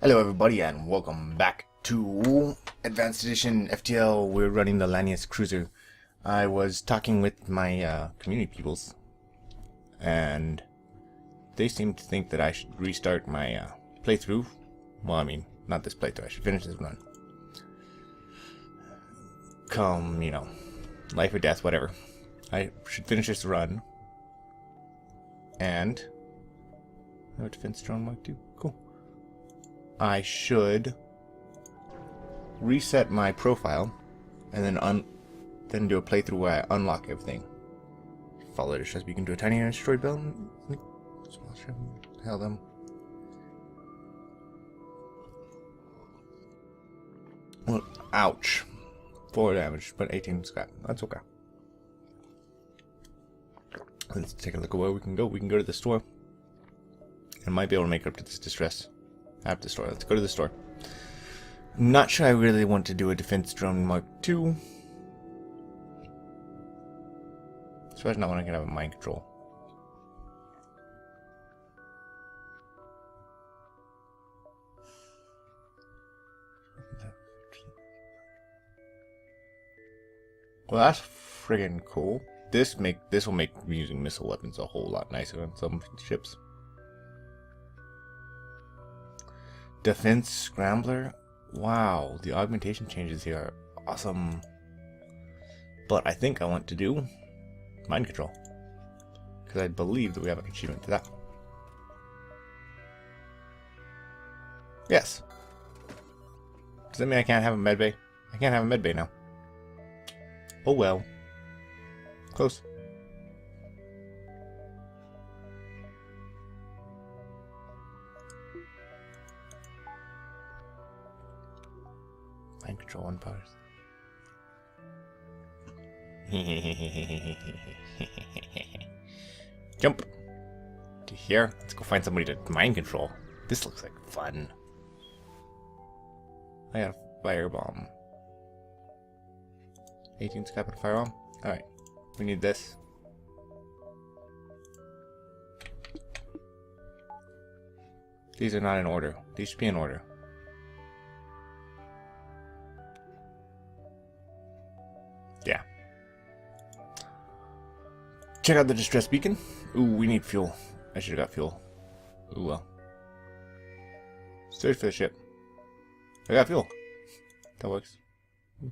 Hello everybody and welcome back to Advanced Edition FTL. We're running the Lanius Cruiser. I was talking with my community peoples and they seem to think that I should restart my playthrough. Well, I mean, not this playthrough, I should finish this run. Come, you know, life or death, whatever. I should finish this run. And no defense drone mark 2. Cool. I should reset my profile and then do a playthrough where I unlock everything. Follow the distress beacon to a tiny asteroid belt. Hell them. Well, ouch. 4 damage, but 18 scrap. That's okay. Let's take a look at where we can go. We can go to the store. And might be able to make it up to this distress. At the store. Let's go to the store. I'm not sure I really want to do a defense drone mark 2. Especially not when I can have a mind control. Well, that's friggin' cool. This will make using missile weapons a whole lot nicer on some ships. Defense Scrambler? Wow, the augmentation changes here are awesome. But I think I want to do mind control. Because I believe that we have an achievement to that. Yes. Does that mean I can't have a medbay? I can't have a medbay now. Oh well. Close. Mind control on powers. Jump to here. Let's go find somebody to mind control. This looks like fun. I got a firebomb. 18 scrap and firebomb. Alright. We need this. These are not in order. These should be in order. Yeah. Check out the distress beacon. Ooh, we need fuel. I should have got fuel. Ooh, well. Search for the ship. I got fuel. That works.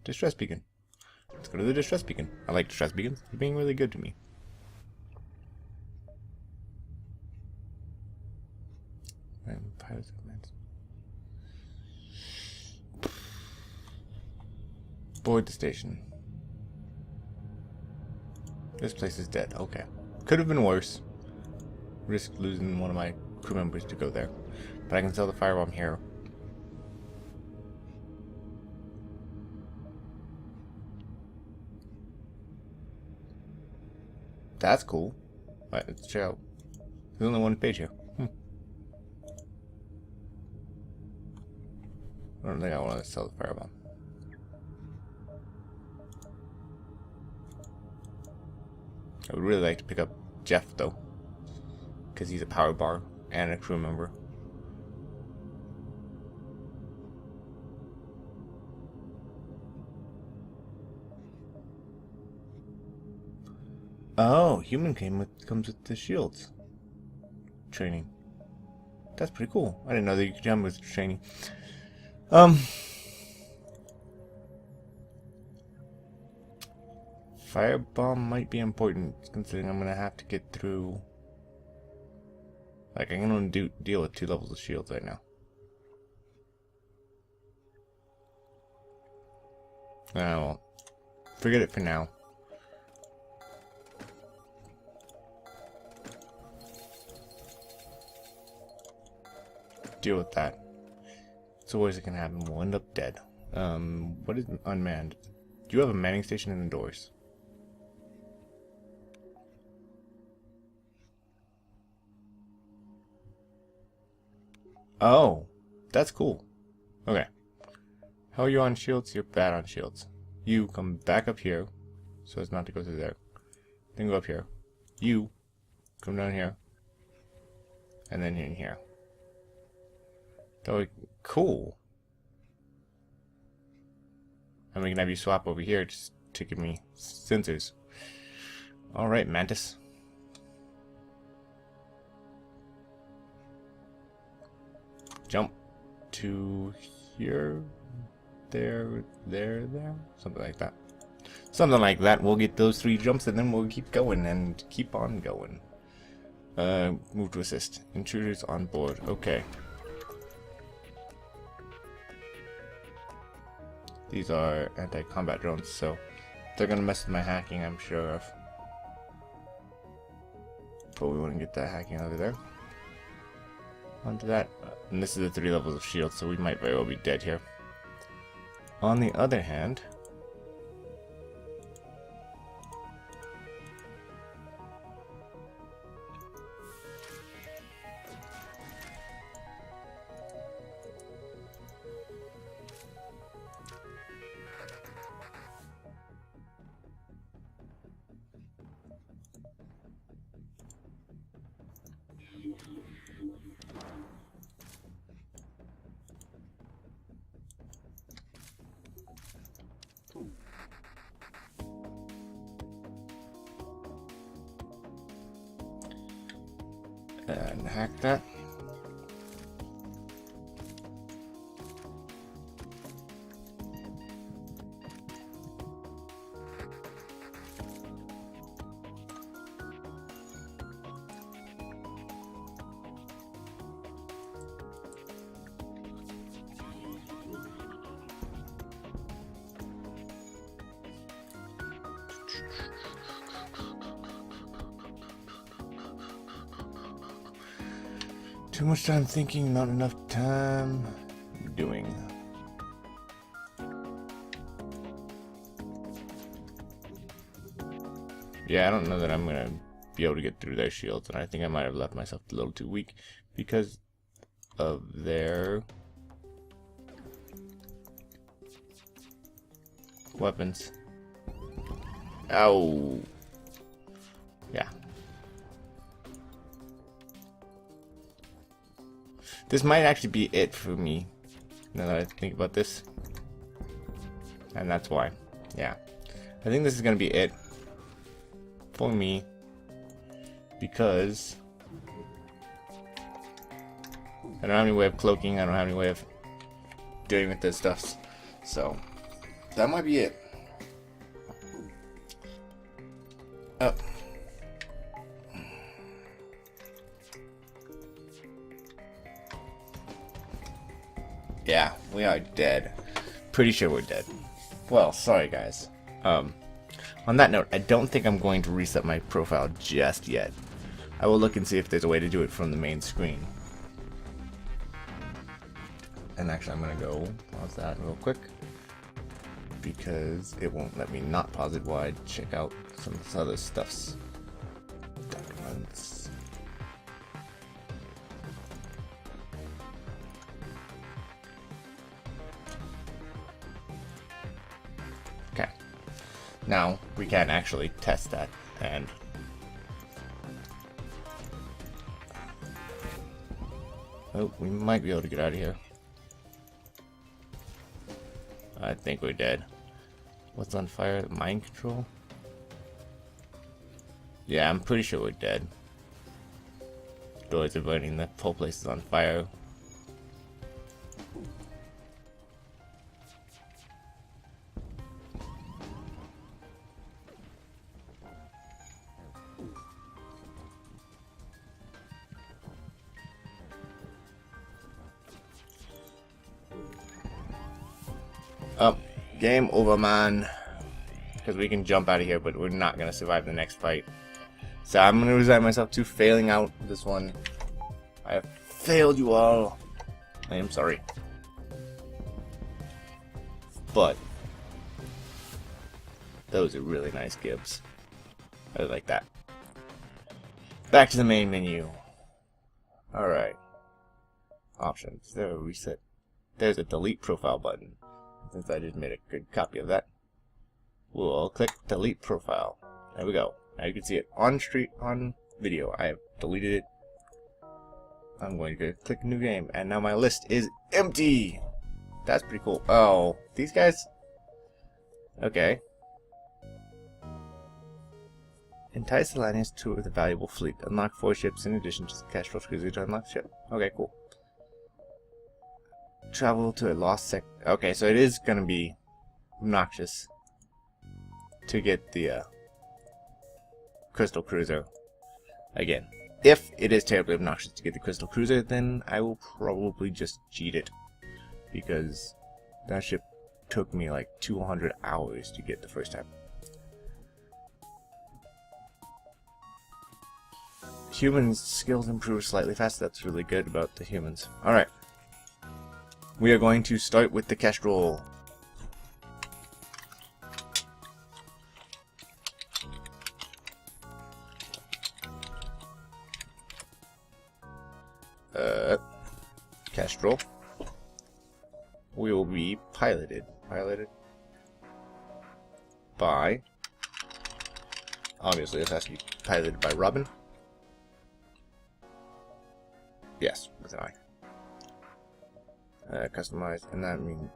Distress beacon. Let's go to the distress beacon. I like distress beacons. They're being really good to me. Board the station. This place is dead. Okay. Could have been worse. Risk losing one of my crew members to go there. But I can sell the firebomb here. That's cool. Alright, let's check out. There's only one page here. I don't think I want to sell the firebomb. I would really like to pick up Jeff, though. Because he's a power bar and a crew member. Oh, human comes with the shields. Training. That's pretty cool. I didn't know that you could jump with training. Firebomb might be important, considering I'm gonna have to get through. Like, I can only deal with 2 levels of shields right now. Oh, well. Forget it for now. Deal with that. So where's it gonna happen? We'll end up dead. What is unmanned? Do you have a manning station in the doors? Oh, that's cool. Okay. How are you on shields? You're bad on shields. You come back up here, so as not to go through there. Then go up here. You come down here. And then in here. Oh, cool. And we can have you swap over here just to give me sensors. Alright, Mantis. Jump to here, there, something like that. Something like that. We'll get those 3 jumps and then we'll keep going and keep on going. Move to assist. Intruders on board. Okay. These are anti-combat drones, so they're gonna mess with my hacking, I'm sure of. But we want to get that hacking over there. Onto that. And this is the 3 levels of shield, so we might very well be dead here. On the other hand, and hack that. Too much time thinking, not enough time doing. Yeah, I don't know that I'm gonna be able to get through their shields, and I think I might have left myself a little too weak because of their weapons. Ow. Yeah. This might actually be it for me, now that I think about this. And that's why. Yeah. I think this is going to be it for me. Because I don't have any way of cloaking. I don't have any way of dealing with this stuff. So, that might be it. Oh. Yeah, we are dead. Pretty sure we're dead. Well, sorry guys. On that note, I don't think I'm going to reset my profile just yet. I will look and see if there's a way to do it from the main screen. And actually I'm gonna go pause that real quick, because it won't let me not pause it while I check out some of this other stuffs. Documents. Okay. Now we can actually test that, and oh, we might be able to get out of here. I think we're dead. What's on fire? Mind control? Yeah, I'm pretty sure we're dead. Doors are burning, the whole place is on fire. Oh, game over, man. Because we can jump out of here, but we're not going to survive the next fight. So I'm going to resign myself to failing out this one. I have failed you all. I am sorry. But those are really nice gibs. I like that. Back to the main menu. Alright. Options. There, a reset. There's a delete profile button. Since I just made a good copy of that, we'll click delete profile. There we go. Now you can see it on video. I have deleted it. I'm going to click new game, and now my list is empty. That's pretty cool. Oh, these guys. Okay. Entice the Lanius to the valuable fleet. Unlock 4 ships in addition to the Castrol cruiser to unlock ship. Okay, cool. Travel to a lost sect. Okay, so it is gonna be obnoxious to get the Crystal Cruiser again. If it is terribly obnoxious to get the Crystal Cruiser, then I will probably just cheat it, because that ship took me like 200 hours to get the first time. Humans' skills improve slightly faster. That's really good about the humans. Alright. We are going to start with the Kestrel. Kestrel. We will be piloted by, obviously this has to be piloted by Robin. Yes, with an I. Customized, and that means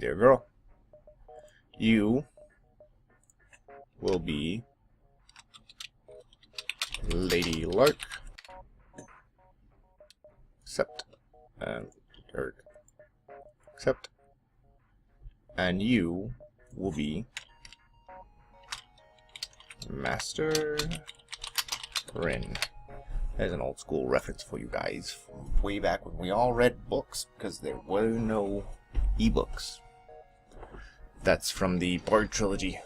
you're a girl. You will be Lady Lark. Accept. And you will be Master Rin. There's an old school reference for you guys from way back when we all read books, because there were no ebooks. That's from the Bard trilogy.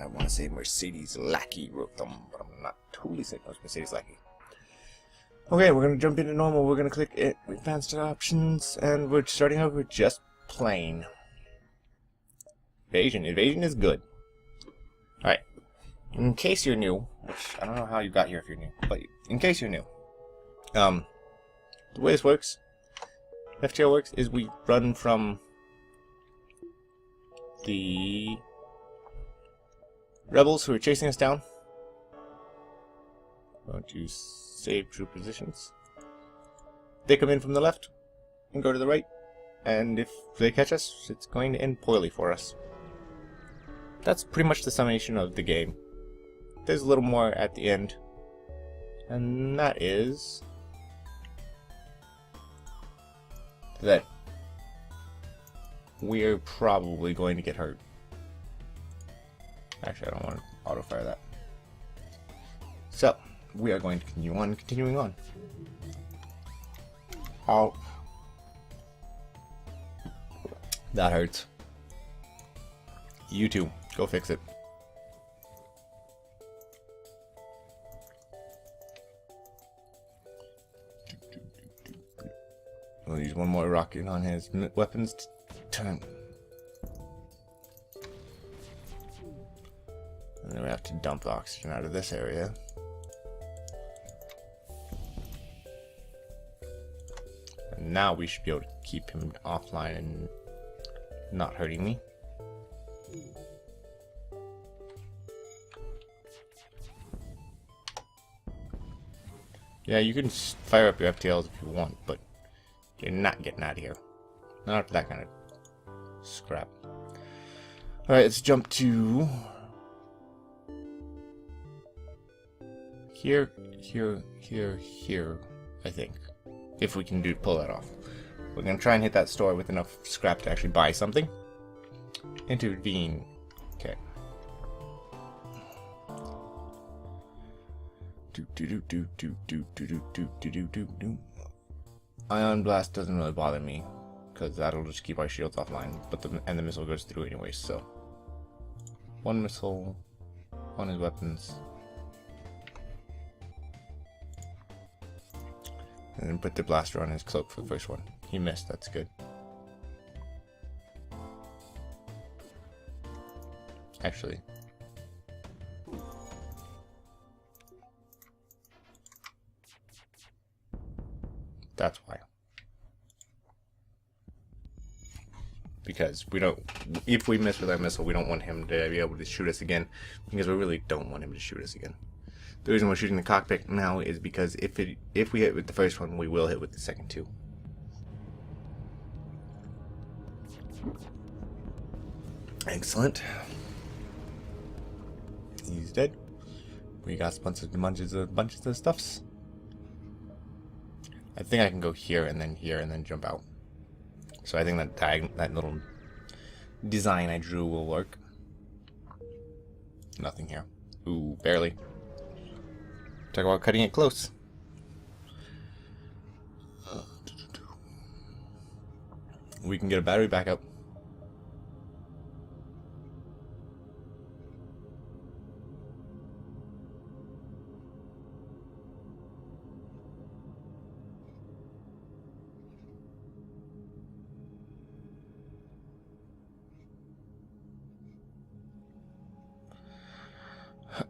I want to say Mercedes Lackey wrote them, but I'm not totally certain it was Mercedes Lackey. Okay, we're going to jump into normal. We're going to click advanced options, and we're starting out with just plain. Evasion. Evasion is good. Alright. In case you're new, which I don't know how you got here if you're new, but in case you're new, the way this works, FTL works, is we run from the rebels who are chasing us down. Going to save true positions. They come in from the left and go to the right, and if they catch us, it's going to end poorly for us. That's pretty much the summation of the game. There's a little more at the end, and that is that we're probably going to get hurt. Actually, I don't want to auto-fire that. So, we are going to continuing on. Oh. That hurts. You too. Go fix it. We'll use one more rocket on his weapons to turn. And then we have to dump the oxygen out of this area. And now we should be able to keep him offline and not hurting me. Yeah, you can fire up your FTLs if you want, but you're not getting out of here. Not after that kind of scrap. Alright, let's jump to here, I think. If we can pull that off. We're going to try and hit that store with enough scrap to actually buy something. Intervene. Okay. Ion Blast doesn't really bother me, because that'll just keep our shields offline, but the missile goes through anyway, so. One missile on his weapons. And then put the blaster on his cloak for the first one. He missed, that's good. Actually. That's why. Because we don't, if we miss with our missile, we don't want him to be able to shoot us again. Because we really don't want him to shoot us again. The reason we're shooting the cockpit now is because if we hit with the first one, we will hit with the second two. Excellent. He's dead. We got bunches of stuffs. I think I can go here and then jump out. So I think that little design I drew will work. Nothing here. Ooh, barely. Talk about cutting it close. We can get a battery backup.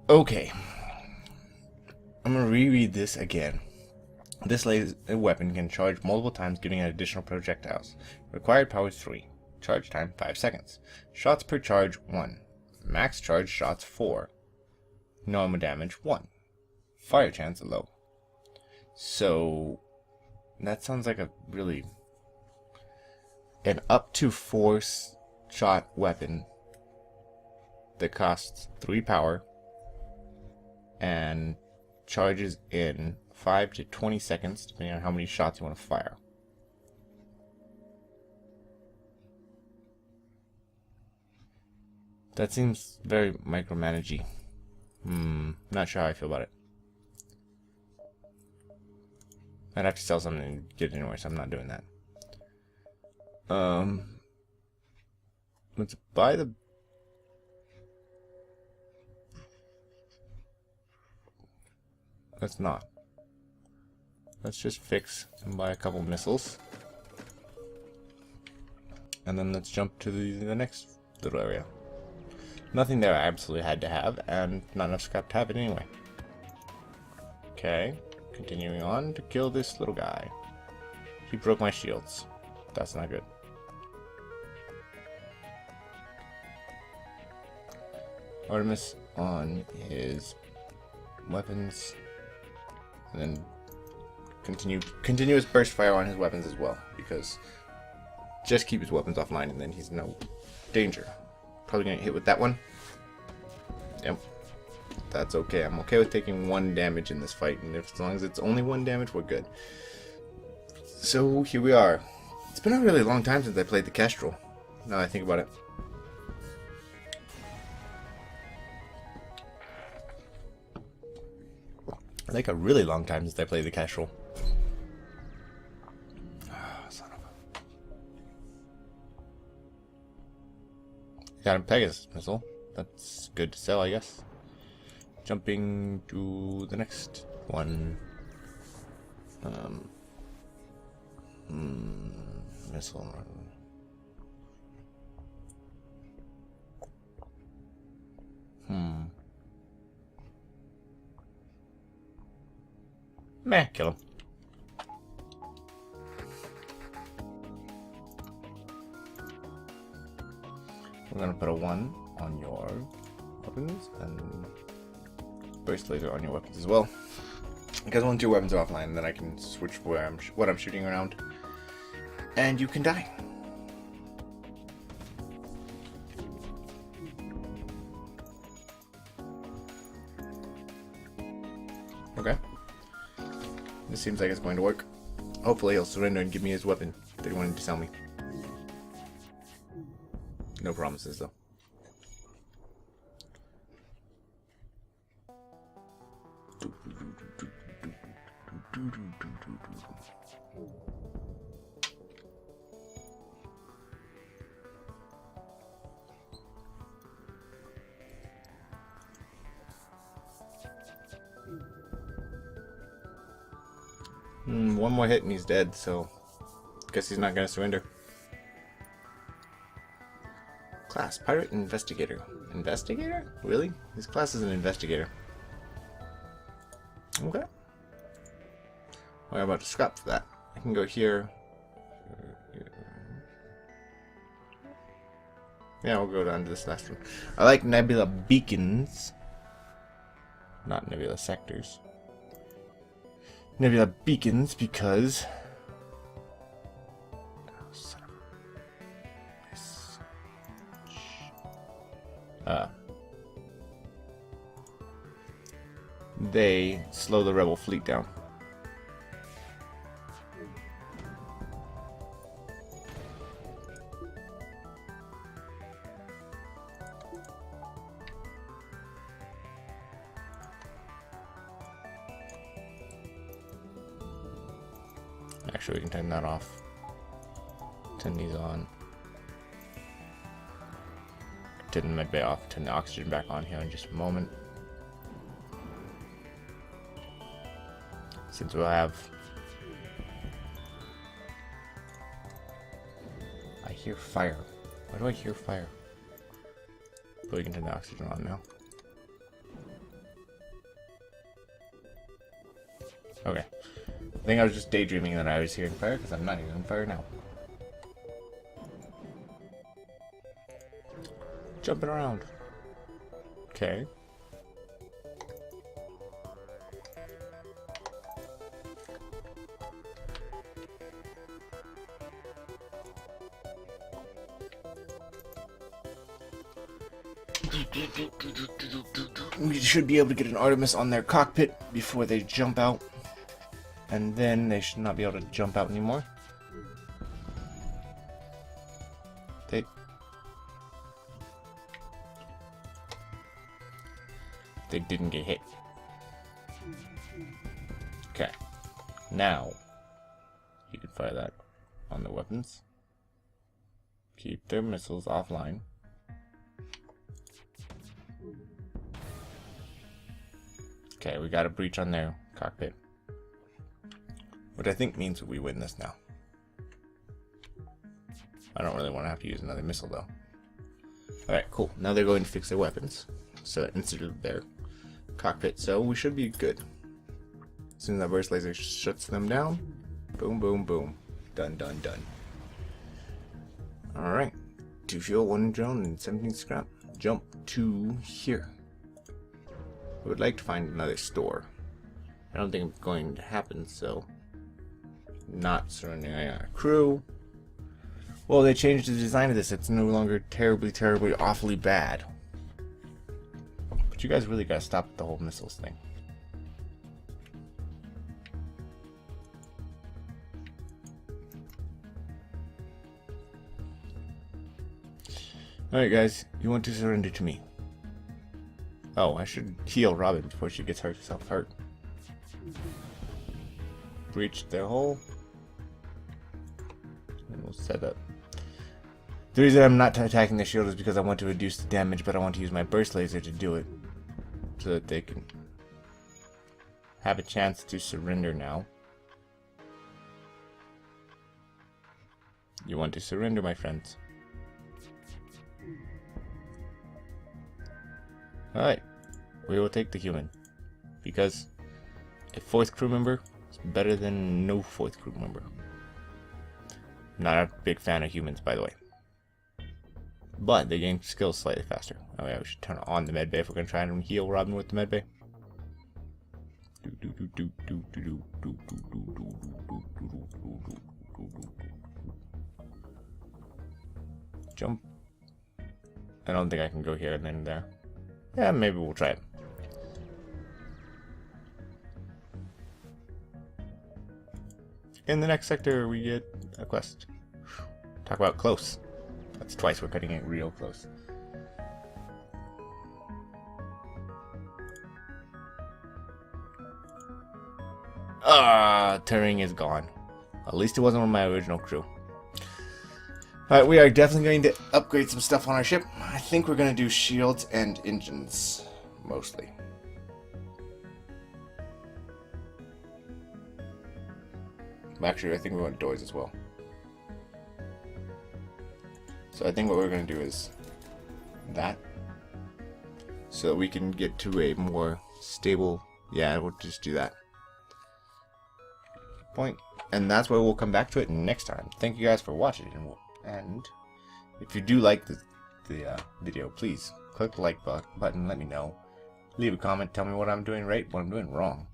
Okay. I'm going to reread this again. This laser weapon can charge multiple times, giving it additional projectiles. Required power 3. Charge time 5 seconds. Shots per charge 1. Max charge shots 4. Normal damage 1. Fire chance low. So that sounds like an up to 4 shot weapon that costs 3 power and charges in 5 to 20 seconds, depending on how many shots you want to fire. That seems very micromanagey. Not sure how I feel about it. I'd have to sell something and get it anywhere, so I'm not doing that. Let's buy the... Let's not. Let's just fix and buy a couple missiles. And then let's jump to the next little area. Nothing there I absolutely had to have, and not enough scrap to have it anyway. Okay, continuing on to kill this little guy. He broke my shields. That's not good. Artemis on his weapons. And then continuous burst fire on his weapons as well, because just keep his weapons offline and then he's no danger. Probably gonna hit with that one. Yep. That's okay. I'm okay with taking 1 damage in this fight, and as long as it's only 1 damage, we're good. So here we are. It's been a really long time since I played the Kestrel, now that I think about it. Like a really long time since I played the Kestrel. Son of a... Got a Pegasus missile. That's good to sell, I guess. Jumping to the next one. Missile. Meh, kill him. We're gonna put a 1 on your weapons and burst laser on your weapons as well. Because once your weapons are offline, then I can switch what I'm shooting around, and you can die. Okay. This seems like it's going to work. Hopefully he'll surrender and give me his weapon that he wanted to sell me. No promises though. One more hit and he's dead, so guess he's not gonna surrender. Class, Pirate Investigator. Investigator? Really? His class is an investigator. Okay. Well, I'm about to scrap for that. I can go here. Yeah, we'll go down to this last one. I like nebula beacons. not nebula sectors. Nebula beacons, because they slow the rebel fleet down. Actually, we can turn that off. Turn these on. Turn the medbay off. Turn the oxygen back on here in just a moment. Since we'll have... I hear fire. Why do I hear fire? But we can turn the oxygen on now. Okay. I think I was just daydreaming that I was hearing fire, because I'm not even on fire now. Jumping around. Okay. We should be able to get an Artemis on their cockpit before they jump out. And then they should not be able to jump out anymore. They didn't get hit. Okay. Now, you can fire that on the weapons. Keep their missiles offline. Okay, we got a breach on their cockpit. Which I think means we win this now. I don't really want to have to use another missile though. Alright, cool. Now they're going to fix their weapons. So instead of their cockpit, so we should be good. As soon as that burst laser shuts them down, boom, boom, boom. Done, done, done. Alright. 2 fuel, 1 drone, and 17 scrap. Jump to here. We would like to find another store. I don't think it's going to happen, so... Not surrendering our crew. Well, they changed the design of this. It's no longer terribly, awfully bad. But you guys really gotta stop the whole missiles thing. Alright guys, you want to surrender to me. Oh, I should heal Robin before she gets herself hurt. Breach their hull. And we'll set up. The reason I'm not attacking the shield is because I want to reduce the damage, but I want to use my burst laser to do it. So that they can have a chance to surrender now. You want to surrender, my friends. Alright, we will take the human. Because a 4th crew member is better than no 4th crew member. Not a big fan of humans, by the way. But they gain skills slightly faster. Oh yeah, we should turn on the medbay if we're going to try and heal Robin with the medbay. Jump. I don't think I can go here and then there. Yeah, maybe we'll try it. In the next sector, we get a quest. Talk about close. That's twice we're cutting it real close. Turing is gone. At least it wasn't one of my original crew. Alright, we are definitely going to upgrade some stuff on our ship. I think we're going to do shields and engines, mostly. Actually, I think we want doors as well. So I think what we're going to do is that. So that we can get to a more stable... Yeah, we'll just do that. Point. And that's where we'll come back to it next time. Thank you guys for watching. And if you do like the video, please click the like button, let me know. Leave a comment, tell me what I'm doing right, what I'm doing wrong.